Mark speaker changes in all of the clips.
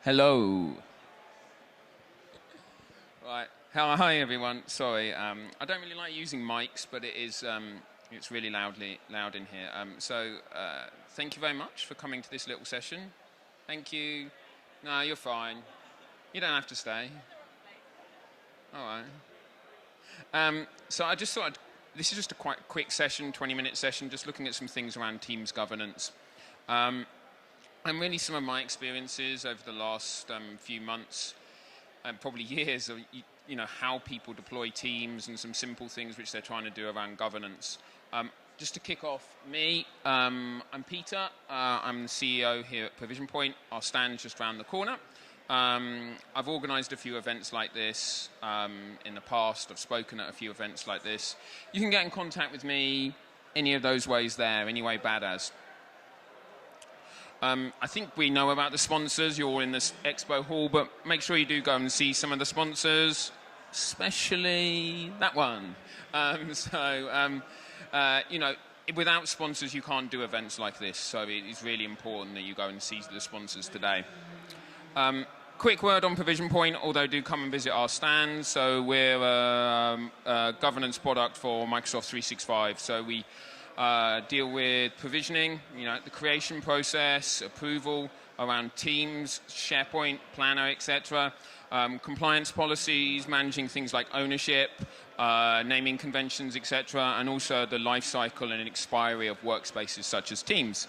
Speaker 1: Hello. Right. Hi everyone. Sorry, I don't really like using mics, but it's really loud in here. Thank you very much for coming to this little session. Thank you. No, you're fine. You don't have to stay. All right. I just thought this is just a quite quick session, 20-minute session, just looking at some things around Teams governance. And really some of my experiences over the last few months and probably years of how people deploy teams and some simple things which they're trying to do around governance. Just to kick off, I'm Peter. I'm the CEO here at Provision Point. Our stand's just around the corner. I've organised a few events like this in the past. I've spoken at a few events like this. You can get in contact with me any of those ways there, any way bad as. I think we know about the sponsors. You're all in this expo hall, but make sure you do go and see some of the sponsors, especially that one. Without sponsors, you can't do events like this. So it's really important that you go and see the sponsors today. Quick word on Provision Point, although do come and visit our stand. So we're a governance product for Microsoft 365. So we deal with provisioning, the creation process, approval around Teams, SharePoint, Planner, etc. Compliance policies, managing things like ownership, naming conventions, etc. And also the life cycle and expiry of workspaces such as Teams.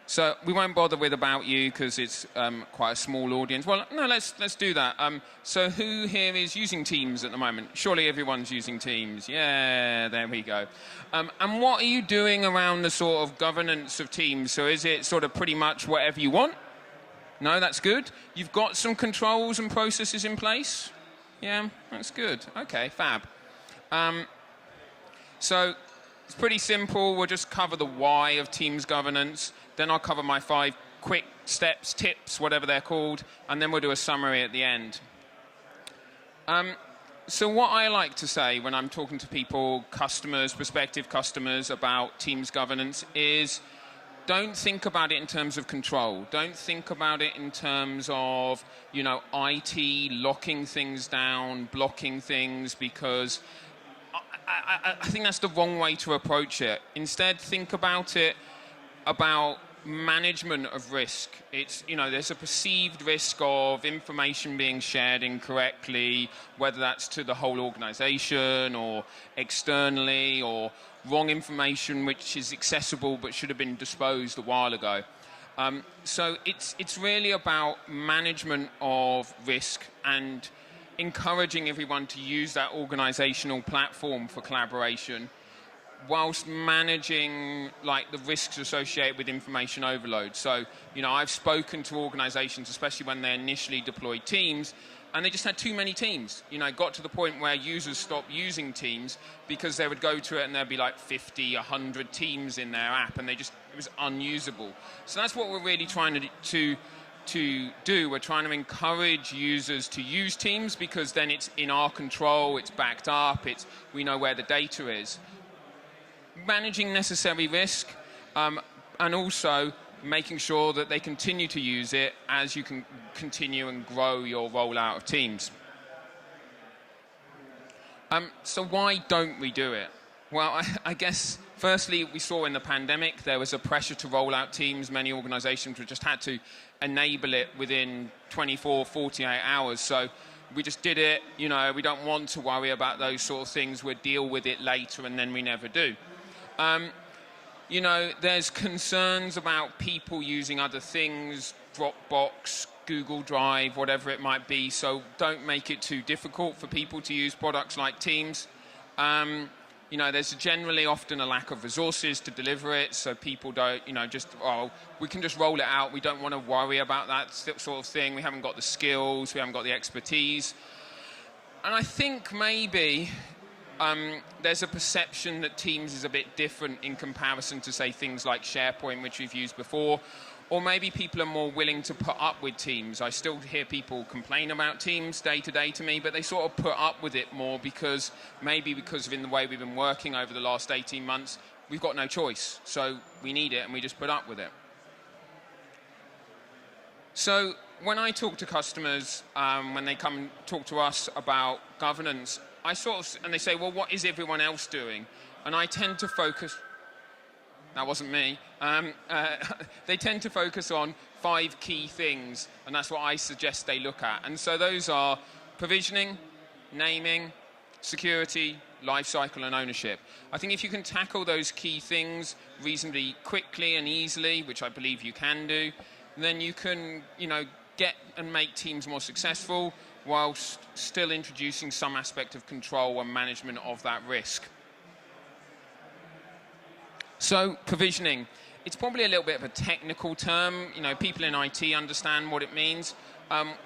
Speaker 1: So we won't bother with about you because it's quite a small audience. Well, no, let's do that. So who here is using Teams at the moment? Surely everyone's using Teams. Yeah, there we go. And what are you doing around the sort of governance of Teams? So is it sort of pretty much whatever you want? No, that's good. You've got some controls and processes in place? Yeah, that's good. Okay, fab. So it's pretty simple. We'll just cover the why of Teams governance. Then I'll cover my 5 quick steps, tips, whatever they're called, and then we'll do a summary at the end. So what I like to say when I'm talking to people, customers, prospective customers about Teams governance is don't think about it in terms of control. Don't think about it in terms of, IT locking things down, blocking things, because I think that's the wrong way to approach it. Instead, think about it about management of risk. It's, there's a perceived risk of information being shared incorrectly, whether that's to the whole organization or externally, or wrong information which is accessible but should have been disposed a while ago. So it's really about management of risk and encouraging everyone to use that organizational platform for collaboration, whilst managing the risks associated with information overload. So, I've spoken to organizations, especially when they initially deployed Teams, and they just had too many teams. Got to the point where users stopped using Teams because they would go to it and there'd be 50, 100 teams in their app, and it was unusable. So that's what we're really trying to do. We're trying to encourage users to use Teams because then it's in our control, it's backed up, we know where the data is. Managing necessary risk, and also making sure that they continue to use it as you can continue and grow your rollout of Teams. So why don't we do it? Well, I guess firstly, we saw in the pandemic there was a pressure to roll out Teams. Many organizations just had to enable it within 24, 48 hours. So we just did it. We don't want to worry about those sort of things. We'll deal with it later, and then we never do. There's concerns about people using other things, Dropbox, Google Drive, whatever it might be, so don't make it too difficult for people to use products like Teams. There's generally often a lack of resources to deliver it, so people don't, we can just roll it out. We don't want to worry about that sort of thing. We haven't got the skills, we haven't got the expertise. And I think maybe there's a perception that Teams is a bit different in comparison to, say, things like SharePoint, which we've used before, or maybe people are more willing to put up with Teams. I still hear people complain about Teams day to day to me, but they sort of put up with it more because of in the way we've been working over the last 18 months, we've got no choice. So we need it and we just put up with it. So when I talk to customers, when they come and talk to us about governance, and they say, well, what is everyone else doing? And I tend to focus, that wasn't me, they tend to focus on 5 key things, and that's what I suggest they look at. And so those are provisioning, naming, security, lifecycle, and ownership. I think if you can tackle those key things reasonably quickly and easily, which I believe you can do, then you can, get and make teams more successful whilst still introducing some aspect of control and management of that risk. So provisioning, it's probably a little bit of a technical term. People in IT understand what it means.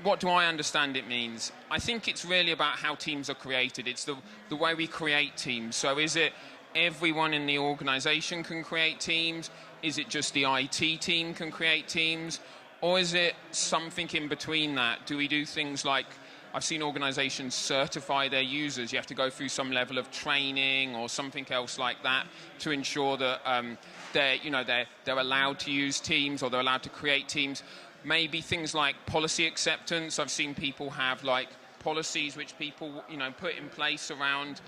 Speaker 1: What do I understand it means? I think it's really about how teams are created. It's the way we create teams. So is it everyone in the organization can create teams? Is it just the IT team can create teams? Or is it something in between that? Do we do things like, I've seen organizations certify their users. You have to go through some level of training or something else like that to ensure that they're allowed to use teams or they're allowed to create teams. Maybe things like policy acceptance. I've seen people have like policies which people put in place around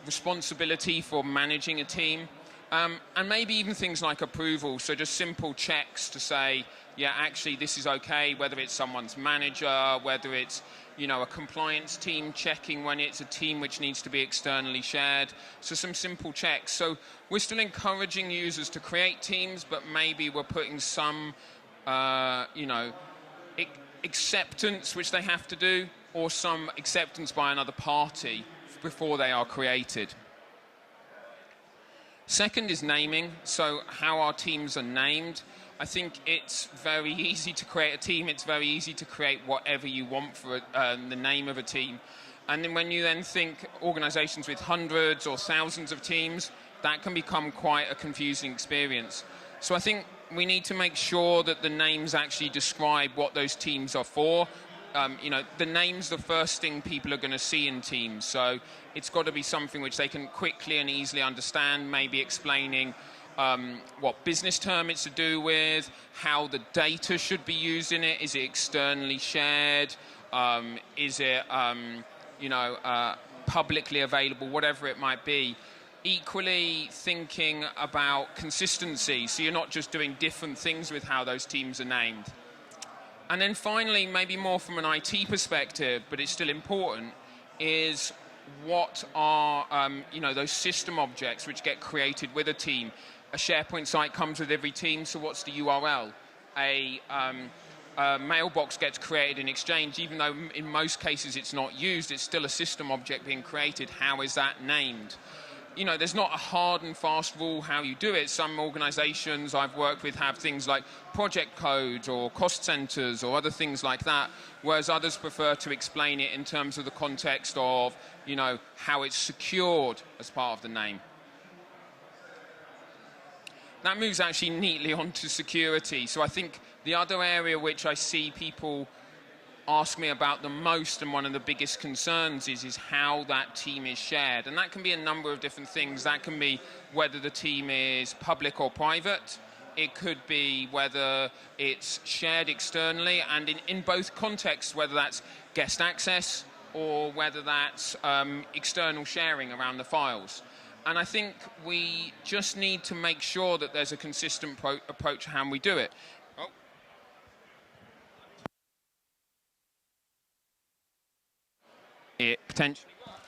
Speaker 1: responsibility for managing a team. And maybe even things like approval, so just simple checks to say, yeah, actually this is okay, whether it's someone's manager, whether it's a compliance team checking when it's a team which needs to be externally shared. So some simple checks. So we're still encouraging users to create teams, but maybe we're putting some acceptance which they have to do, or some acceptance by another party before they are created. Second is naming, so how our teams are named. I think it's very easy to create a team. It's very easy to create whatever you want for the name of a team. And then when you then think organizations with hundreds or thousands of teams, that can become quite a confusing experience. So I think we need to make sure that the names actually describe what those teams are for. The name's the first thing people are going to see in teams, so it's got to be something which they can quickly and easily understand, maybe explaining what business term it's to do with, how the data should be used in it. Is it externally shared? Is it publicly available? Whatever it might be. Equally thinking about consistency, so you're not just doing different things with how those teams are named. And then finally, maybe more from an IT perspective, but it's still important, is what are those system objects which get created with a team. A SharePoint site comes with every team, so what's the URL? A mailbox gets created in Exchange, even though in most cases it's not used, it's still a system object being created. How is that named? There's not a hard and fast rule how you do it. Some organizations I've worked with have things like project codes or cost centers or other things like that, whereas others prefer to explain it in terms of the context of, how it's secured as part of the name. That moves actually neatly onto security. So I think the other area which I see people ask me about the most, and one of the biggest concerns is how that team is shared. And that can be a number of different things. That can be whether the team is public or private. It could be whether it's shared externally, and in both contexts, whether that's guest access or whether that's external sharing around the files. And I think we just need to make sure that there's a consistent approach to how we do it. It potentially works.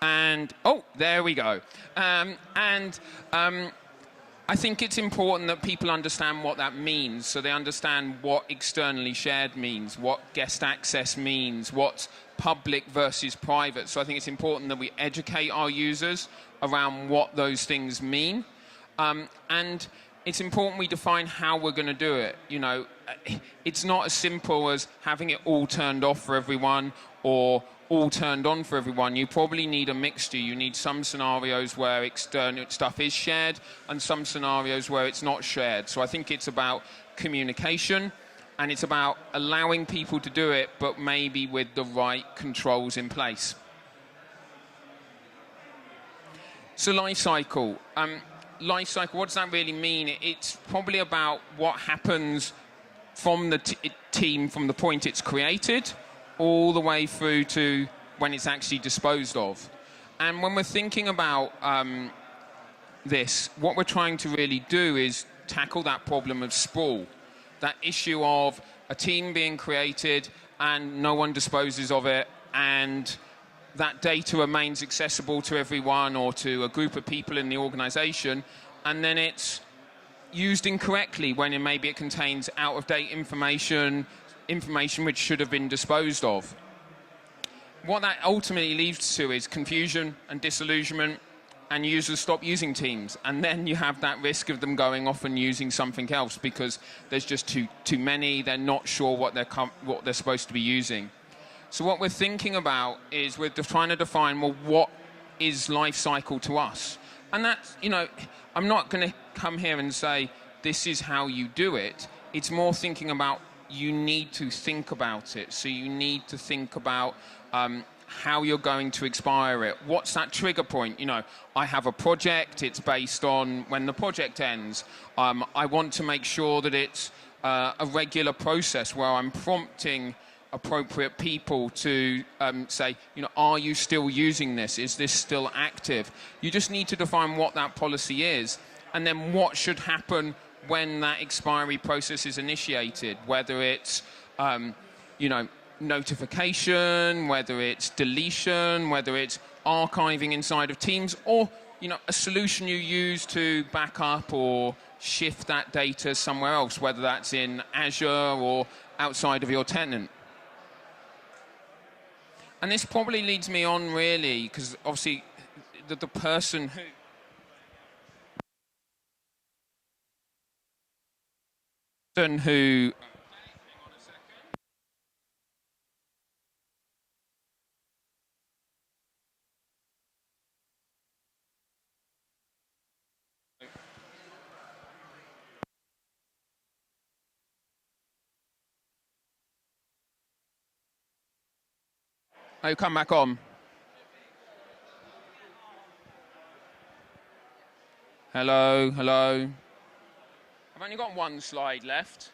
Speaker 1: And there we go. I think it's important that people understand what that means, so they understand what externally shared means, what guest access means, what's public versus private. So I think it's important that we educate our users around what those things mean. And it's important we define how we're going to do it. It's not as simple as having it all turned off for everyone or all turned on for everyone. You probably need a mixture. You need some scenarios where external stuff is shared and some scenarios where it's not shared. So I think it's about communication, and it's about allowing people to do it, but maybe with the right controls in place. So life cycle. Life cycle, what does that really mean? It's probably about what happens from the team from the point it's created all the way through to when it's actually disposed of. And when we're thinking about this, what we're trying to really do is tackle that problem of sprawl, that issue of a team being created and no one disposes of it, and that data remains accessible to everyone or to a group of people in the organization, and then it's used incorrectly when maybe it contains out-of-date information which should have been disposed of. What that ultimately leads to is confusion and disillusionment, and users stop using Teams, and then you have that risk of them going off and using something else because there's just too many. They're not sure what they're supposed to be using. So what we're thinking about is we're trying to define, well, what is life cycle to us? And that's, I'm not going to come here and say this is how you do it. It's more thinking about you need to think about it. So you need to think about how you're going to expire it. What's that trigger point? I have a project. It's based on when the project ends. I want to make sure that it's a regular process where I'm prompting appropriate people to say, are you still using this? Is this still active? You just need to define what that policy is, and then what should happen when that expiry process is initiated, whether it's, notification, whether it's deletion, whether it's archiving inside of Teams, or a solution you use to back up or shift that data somewhere else, whether that's in Azure or outside of your tenant. And this probably leads me on, really, because obviously the person who Oh, come back on. Hello. I've only got one slide left.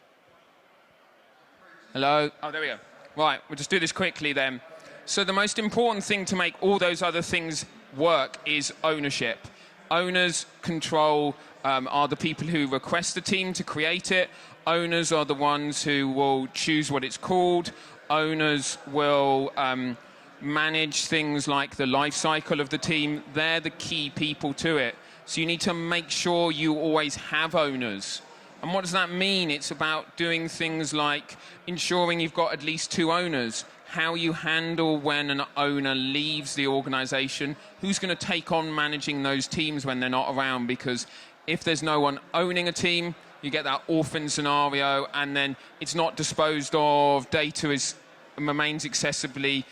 Speaker 1: Hello. Oh, there we go. Right, we'll just do this quickly then. So the most important thing to make all those other things work is ownership. Owners control are the people who request the team to create it. Owners are the ones who will choose what it's called. Owners will manage things like the life cycle of the team. They're the key people to it. So you need to make sure you always have owners. And what does that mean? It's about doing things like ensuring you've got at least 2 owners, how you handle when an owner leaves the organization, who's going to take on managing those teams when they're not around, because if there's no one owning a team, you get that orphan scenario, and then it's not disposed of, data remains accessible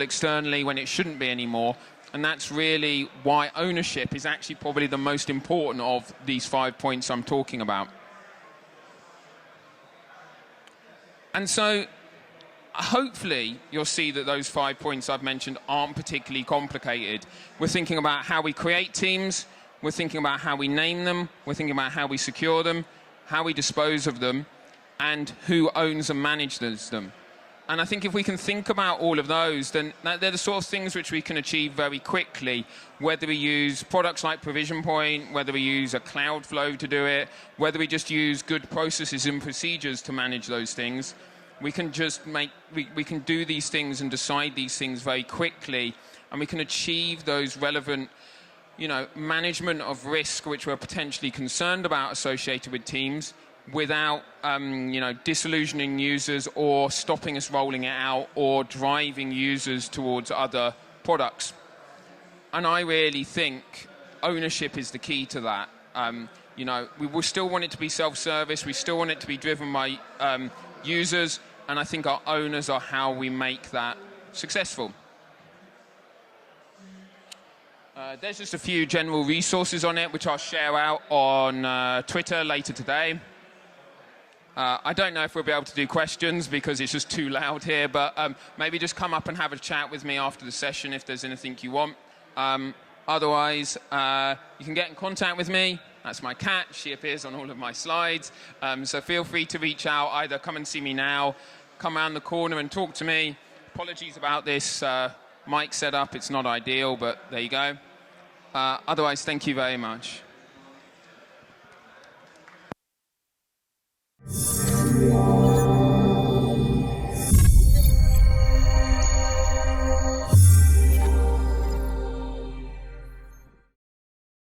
Speaker 1: externally when it shouldn't be anymore. And that's really why ownership is actually probably the most important of these 5 points I'm talking about. And so hopefully you'll see that those 5 points I've mentioned aren't particularly complicated. We're thinking about how we create teams, we're thinking about how we name them, we're thinking about how we secure them, how we dispose of them, and who owns and manages them. And I think if we can think about all of those, then they're the sort of things which we can achieve very quickly, whether we use products like Provision Point, whether we use a Cloudflow to do it, whether we just use good processes and procedures to manage those things. We can just we can do these things and decide these things very quickly, and we can achieve those relevant, management of risk which we're potentially concerned about associated with teams, without disillusioning users or stopping us rolling it out or driving users towards other products. And I really think ownership is the key to that. We will still want it to be self-service, we still want it to be driven by users, and I think our owners are how we make that successful. There's just a few general resources on it which I'll share out on Twitter later today. I don't know if we'll be able to do questions because it's just too loud here, but maybe just come up and have a chat with me after the session if there's anything you want. Otherwise, you can get in contact with me. That's my cat. She appears on all of my slides. So feel free to reach out. Either come and see me now, come around the corner and talk to me. Apologies about this mic setup. It's not ideal, but there you go. Otherwise, thank you very much.